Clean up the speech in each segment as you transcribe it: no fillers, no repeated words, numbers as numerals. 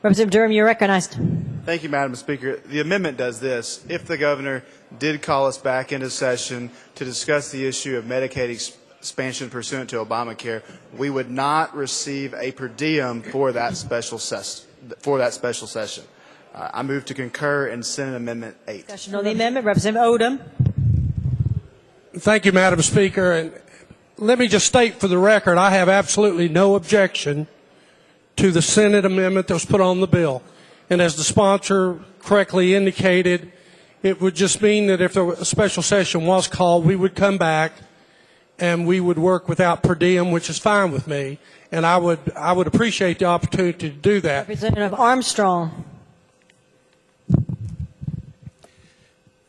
Representative Durham, you're recognized. Thank you, Madam Speaker. The amendment does this. If the governor did call us back into session to discuss the issue of Medicaid expansion pursuant to Obamacare, we would not receive a per diem for that special session. I move to concur in Senate Amendment 8. Discussion on the amendment. Representative Odom. Thank you, Madam Speaker. And let me just state for the record, I have absolutely no objection to the Senate amendment that was put on the bill. And as the sponsor correctly indicated, it would just mean that if a special session was called, we would come back and we would work without per diem, which is fine with me. And I would appreciate the opportunity to do that. Representative Armstrong.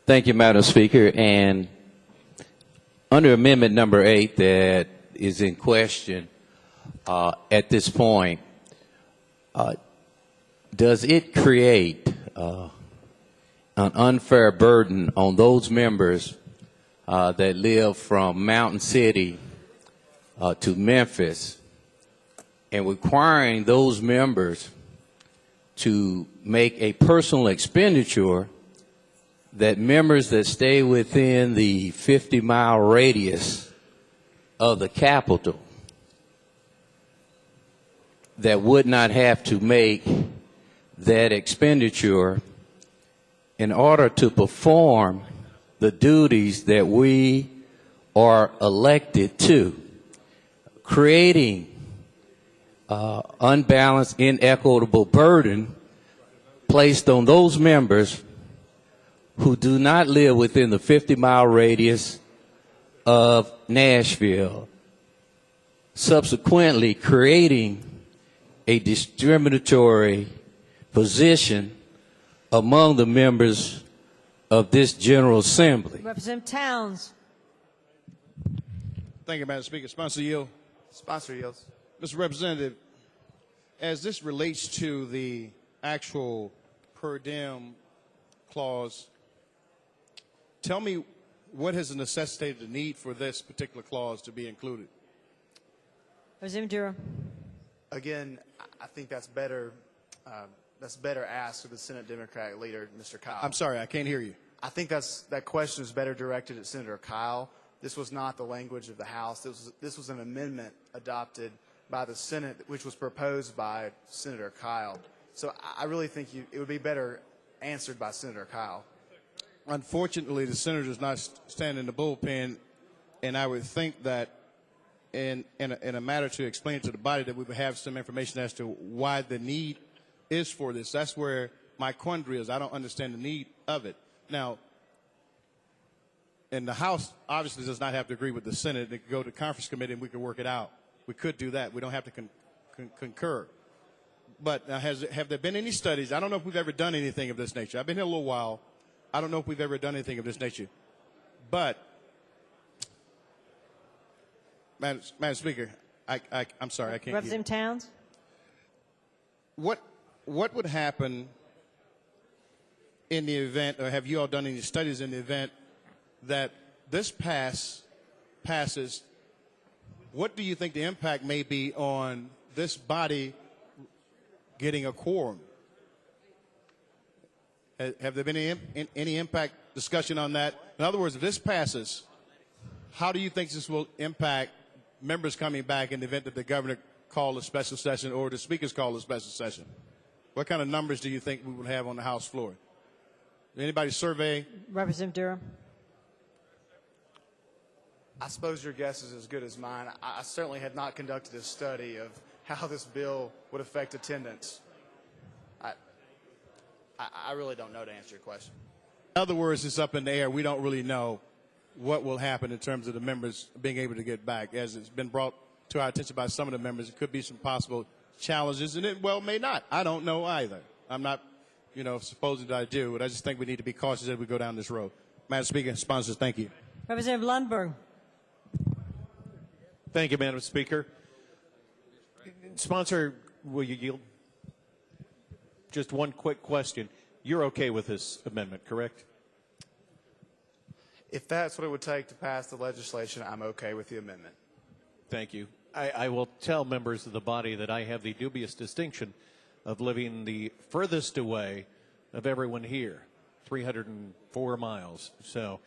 Thank you, Madam Speaker. And under Amendment number 8 that is in question at this point, does it create an unfair burden on those members that live from Mountain City to Memphis and requiring those members to make a personal expenditure that members that stay within the 50-mile radius of the capital that would not have to make that expenditure in order to perform the duties that we are elected to, creating unbalanced, inequitable burden placed on those members who do not live within the 50-mile radius of Nashville, subsequently creating a discriminatory position among the members of this General Assembly. Representative Towns. Thank you, Madam Speaker. Sponsor yield. Sponsor yields. Mr. Representative, as this relates to the actual per diem clause, tell me what has necessitated the need for this particular clause to be included? Representative Durham. Again, I think that's better asked of the Senate Democratic leader, Mr. Kyle. I'm sorry, I can't hear you. I think that question is better directed at Senator Kyle. This was not the language of the House. This was an amendment adopted by the Senate, which was proposed by Senator Kyle. So I really think it would be better answered by Senator Kyle. Unfortunately, the senator does not stand in the bullpen, and I would think that in a matter to explain to the body that we would have some information as to why the need is for this. That's where my quandary is. I don't understand the need of it. Now, and the House obviously does not have to agree with the Senate. It could go to conference committee and we could work it out. We could do that. We don't have to concur. But have there been any studies? I don't know if we've ever done anything of this nature. I've been here a little while. I don't know if we've ever done anything of this nature. But, Madam Speaker, I'm sorry, I can't hear. Representative Towns. What would happen in the event, or have you all done any studies in the event that this passes? What do you think the impact may be on this body getting a quorum? Have there been any impact discussion on that? In other words, if this passes, how do you think this will impact members coming back in the event that the governor called a special session or the speakers call a special session? What kind of numbers do you think we would have on the House floor? Anybody survey? Representative Durham. I suppose your guess is as good as mine. I certainly had not conducted a study of how this bill would affect attendance. I really don't know to answer your question. In other words, it's up in the air. We don't really know what will happen in terms of the members being able to get back. As it's been brought to our attention by some of the members, it could be some possible challenges, and it well may not. I don't know either. I'm not, supposing that I do, but I just think we need to be cautious as we go down this road. Madam Speaker, sponsors, thank you. Representative Lundberg. Thank you, Madam Speaker. Sponsor, will you yield? Just one quick question. You're okay with this amendment, correct? If that's what it would take to pass the legislation, I'm okay with the amendment. Thank you. I will tell members of the body that I have the dubious distinction of living the furthest away of everyone here, 304 miles. So,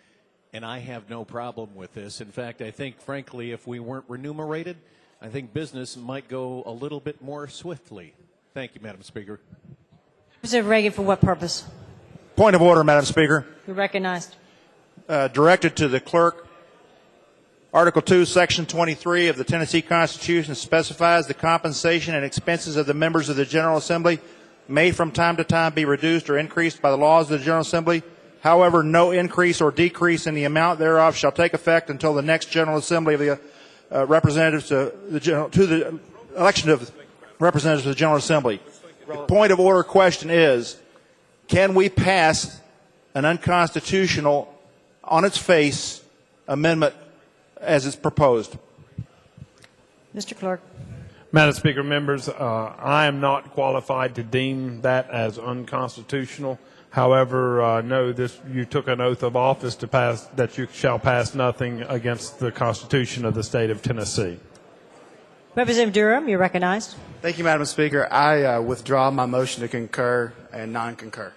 and I have no problem with this. In fact, I think, frankly, if we weren't remunerated, I think business might go a little bit more swiftly. Thank you, Madam Speaker. Representative Reagan, for what purpose? Point of order, Madam Speaker. You're recognized. Directed to the clerk. Article 2, Section 23 of the Tennessee Constitution specifies the compensation and expenses of the members of the General Assembly may from time to time be reduced or increased by the laws of the General Assembly. However, no increase or decrease in the amount thereof shall take effect until the next General Assembly of the representatives to the election of representatives of the General Assembly. The point of order question is, can we pass an unconstitutional, on its face, amendment as it's proposed? Mr. Clerk. Madam Speaker, members, I am not qualified to deem that as unconstitutional. However, know this: you took an oath of office to pass that you shall pass nothing against the Constitution of the state of Tennessee. Representative Durham, you're recognized. Thank you, Madam Speaker. I withdraw my motion to concur and non-concur.